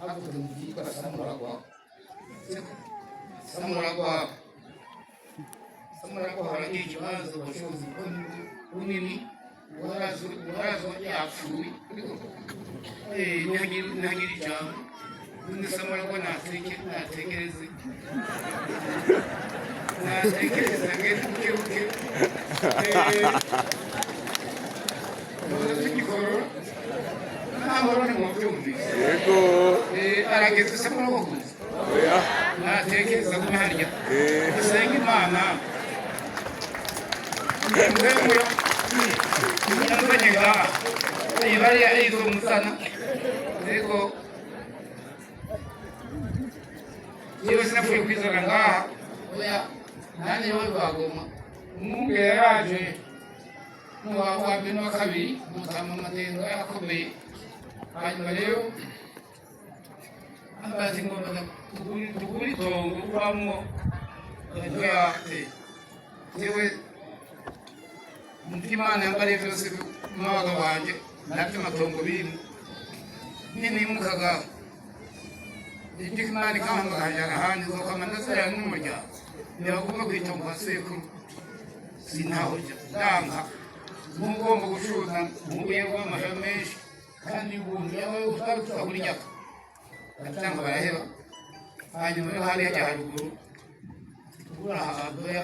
havuze mu byitwa samuragwa samuragwa haragira ikibazo ubushobozi bunini warazo yapfuye ntagira ijambo undi samuragwa natekereze ngende bukebuke z'igikoro n'amahoro ni mu byumvise yego arageze samuragwa gusa natekereza kuba harya dusenga imana yazanye ngaha ibariya izo musana ariko yewe sinapfuye kwizana ngaha oya nanjye wowe bagoma umwunge yaraje n'uwa mbere n'uwa kabiri mutama amadengo yakomeye hanyuma rero amazi ngomba tugura itongo ubamwo ntuyate yewe Imana yambariye byose n'abaga wanjye nabyo amatongo birimo nimukaga ibyo Imana ikampangahanya ahandi nzokama ndazarana n'umuryango ntibagomba kwitongo kwa sekuru sinahorya ndanga ntugomba gucuruza umubuye w'amahera menshi kandi ubuntu yawe utari tutagura inyaka cyangwa baraheba hanyuma rero hariya ajya haruguru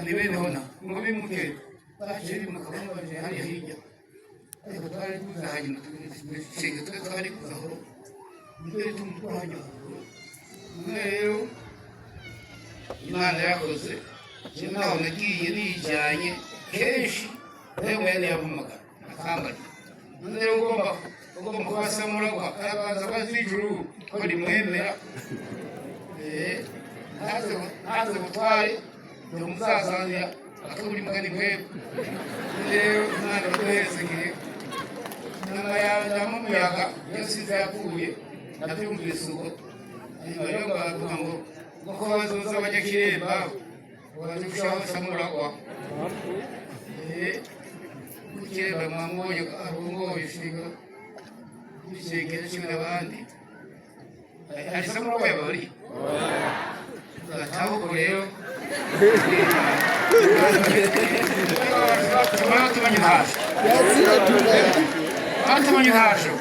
ni beneho na ngo bimuke baje bimuka baje hariya hirya ariko twari tuzahanye twari kuzaho mbere tumutwanya rero Imana yakoze naho nagiye nijyanye kenshi rero yari yavumaga akambari rero ugomba kubasamuragwa akabanza bazijuru ko rimwemera ntaze gutware ni umuzazanira akaburi mugani kwebo rero Imana yaduhezegeye nyuma yajyamo umuyaga yasize yapfuye nabyumvise ubwo hanyuma rero baravuga ngo kuko bazoza bajya kiremba barushaho samuragwa kiremba mwamwoye arungoye ishinga ishengero kimwe n'abandi hari samuragwa yabari gataho rero tumanye ntasho tumanye ntasho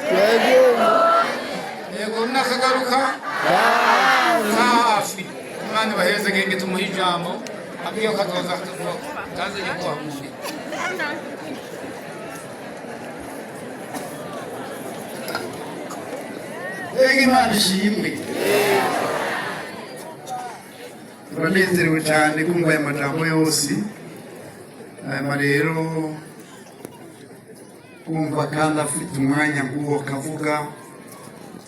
yego nakagaruka hafi Imana baheze ngenge tumuha ijambo abiyo kazoza kaze nyakwa mungu Imana ishimwe turanezerewe cyane kumva aya majambo yose hanyuma rero kumva kandi afite umwanya nguwo kavuga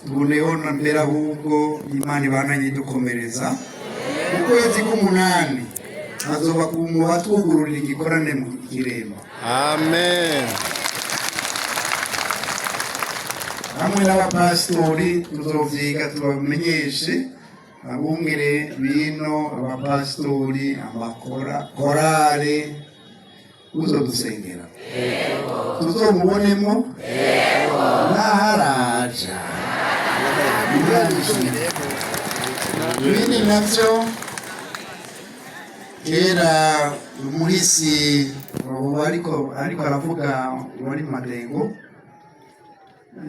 tuboneyeho na mbere ahubwo Imana ibananye dukomereza mu kwezi k'umunani azoba kumuha twugururira igikorane mu kiremba amen hamwe n'abapasitori tuzovyiga tubamenyeshe abungere bino abapasitori amakorale uzodusengera tuzomubonemo n'aharaja ibindi navyo kera umuhisi ariko aravuga wari Madengo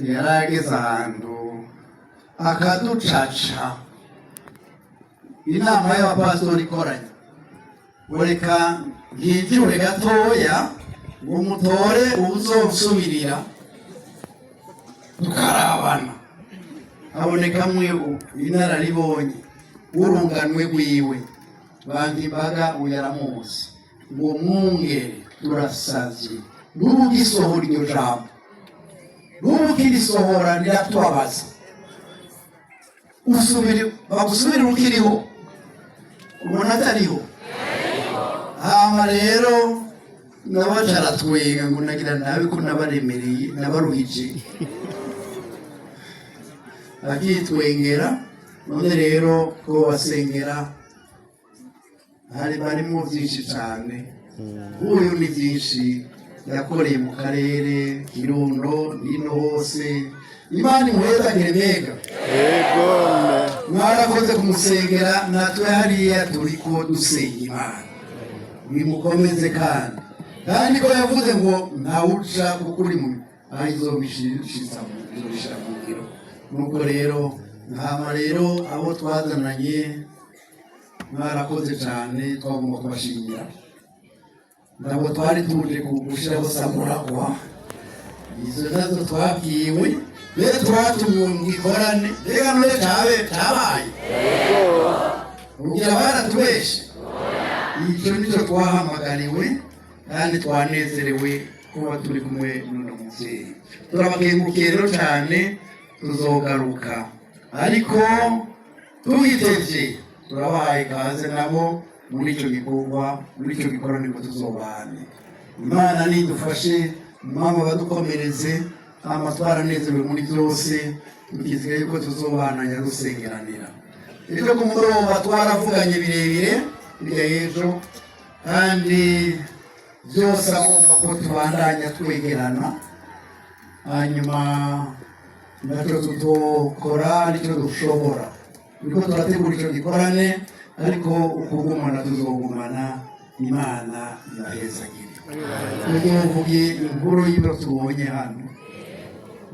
yarageze ahantu akaducaca inama y'abapasitori ikoranye ureka ntibyure gatoya ngo mutore uzosubirira tukarabana habonekamwe inararibonye urunganwe rwiwe Bangibaga uyaramuzi ngo mwungere turasavye n'ugisohora iryo jambo n'ukirisohora niratubabaza bagusubire ukiriho ubona atariho hama rero nabacaratwenga ngo nagira nawe ko nabaremereye nabaruhije akitwengera none rero ko basengera barimo byinshi cyane uyu ni byinshi yakoreye mu karere Kirundo nino hose Imana imuhezagire mbega mwarakoze kumusengera natwe hariya turiko dusenga Imana bimukomeze kandi ko yavuze ngo ntawuca kuko uri mu aho izobishira mu ngiro nuko rero nkama rero abo twazananye mwarakoze cyane twagomba kubashimira ntabwo twari tuje kugushiraho samuragwa izo nazo twabwiwe rero twatumiwe mu gikorane reka none cabaye ugira baratubeshe icyo nicyo twahamagariwe kandi twanezerewe kuba turi kumwe n'uno muvyeyi turabakengurukiye rero cyane tuzogaruka ariko tuhitevye turabahaye ikaze nabo muri icyo gikorwa muri icyo gikorane ngo tuzobane Imana nidufashe mama badukomereze amatwara nezerewe muri byose tukizeye yuko tuzobana nyarusengeranira ejo ku mugoroba twaravuganye birebire hirya y'ejo kandi byose agomba ko tubandanya twegerana hanyuma nacyo tutokora nicyo dushobora turiko turategura icyo gikorane ariko ukugumana tuzogumana Imana ibahezagire tuzovuge inkuru y'ibyo tubonye hano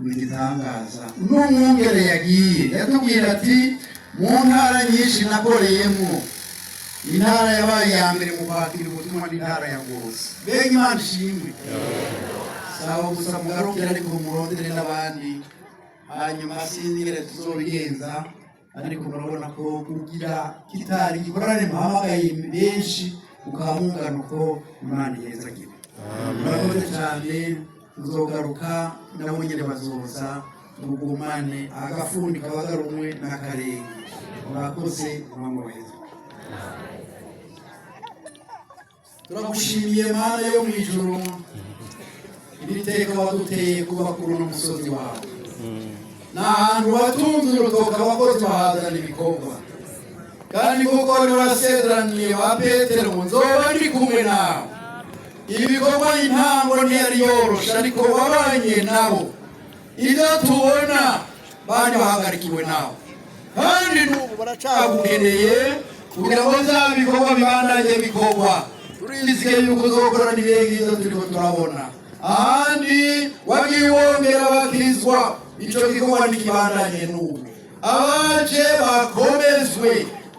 bigitangaza n'umwungere yagiye yatubwira ati mu ntara nyinshi nakoreyemo intara yabaye ya mbere mu kwakira ubutumwa n'intara ya Ngozi mbega Imana ishimwe sawa gusa mugarukire ariko murondere n'abandi hanyuma sinzi ingene tuzobigenza ariko murabona ko kugira kitari gikorane muhamagaye benshi ukamungana uko Imana ihezagira murakoze cyane tuzogaruka nabo nyine bazoza tugumane agafundi kabagarumwe n'akarenge murakoze mwamweza turagushimiye Mana yo mu ijuru iri teka waduteye kuba kuri uno musozi wawe n'ahantu watunze urutoka abakozi bahazana ibikorwa kandi kuko warasezeraniye ba Petero ngo nzoba ndi kumwe nawe ibi bikorwa intango ntiyari yoroshe ariko wabanye nabo ibyo tubona bari bahagarikiwe nawe kandi n'ubu baracagukeneye kugira ngo za bikorwa bibandanye bikorwa turizeye yuko uzokora n'ibindi ibyo turiko turabona ahandi wagiye wongera abakizwa icyo gikorwa n'ikibandanye n'ubu abaje bakomezwe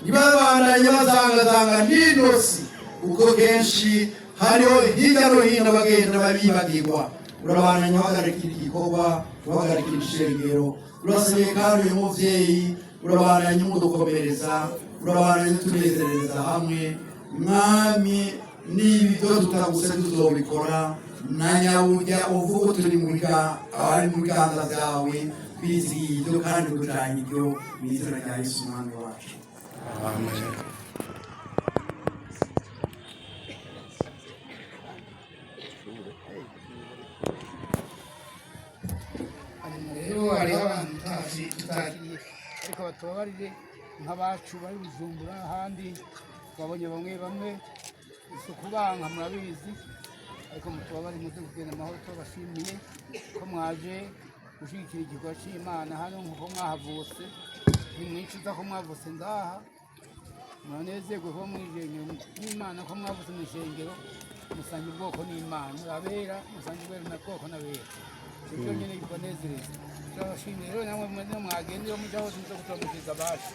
ntibabandanye bazangazanga n'inosi kuko kenshi hariho hirya no hino bagenda babibagirwa urabandanya uhagarikira igikorwa uhagarikira ishengero urasabye kandi uyu muvyeyi urabandanya umudukomereza urabandanya utunezerereza hamwe mwami nibi byo tutaguse tuzobikora nanyawujya uvuga turi mu biganza byawe twizihiye ibyo kandi tujanye ibyo mu izina rya Yesu umwami wacu amen. rero hariho abantu tutagiye ariko batubabarire nk'abacu bari Bujumbura ahandi twabonye bamwe isuku banka murabizi ariko mutubabarire muze kugenda amahoro tubashimiye ko mwaje gushyigikira igikorwa cy'Imana hano nk'uko mwahavutse ntimwicuza ko mwavutse ngaha muranezerwe ko mwijengero n'Imana ko mwavutse mu ishengero musanga ubwoko n'Imana abera musanga ubwoko na bwoko n'abera ibyo nyine bibanezereza turabashimiye rero namwe mwene mwagenda iyo mujya hose muze kuturamukiza abacu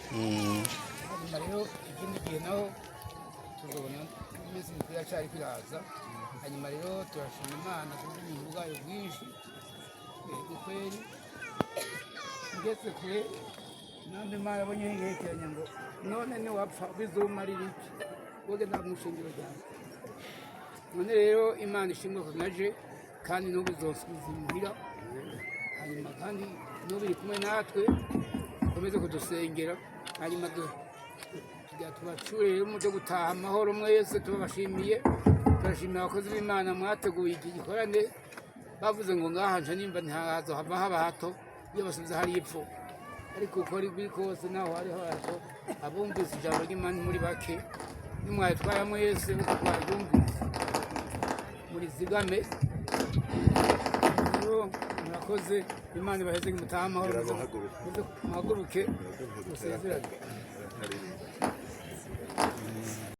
hanyuma rero ikindi gihe naho tuzobona iminsi mikuru yacyari kwiraza hanyuma rero turashima Imana kubw'ubuntu bwayo bwinshi kweri ngeze kure namwe Imana abonye yerekeranya ngo none niwapfa bizomarira iki wogenda mu ishengero ryawe none rero Imana ishimwe ko naje kandi n'ubu izosubiza imuhira hanyuma kandi n'ubu iri kumwe natwe ukomeze kudusengera hanyuma tubacure rero muje gutaha amahoro mwese tubabashimiye turashimira abakozi b'Imana mwateguye iki gikorane bavuze ngo ngaha nje nimba ntihazo haba hato iyo basubiza hari ipfu ariko uko biri kose naho hariho hato abumvise ijambo ry'Imana muri bake nimwayitwara mwese uko twaryumvise muri zigame murakoze imana ibaheze mutahe amahoro muhaguruke musezerane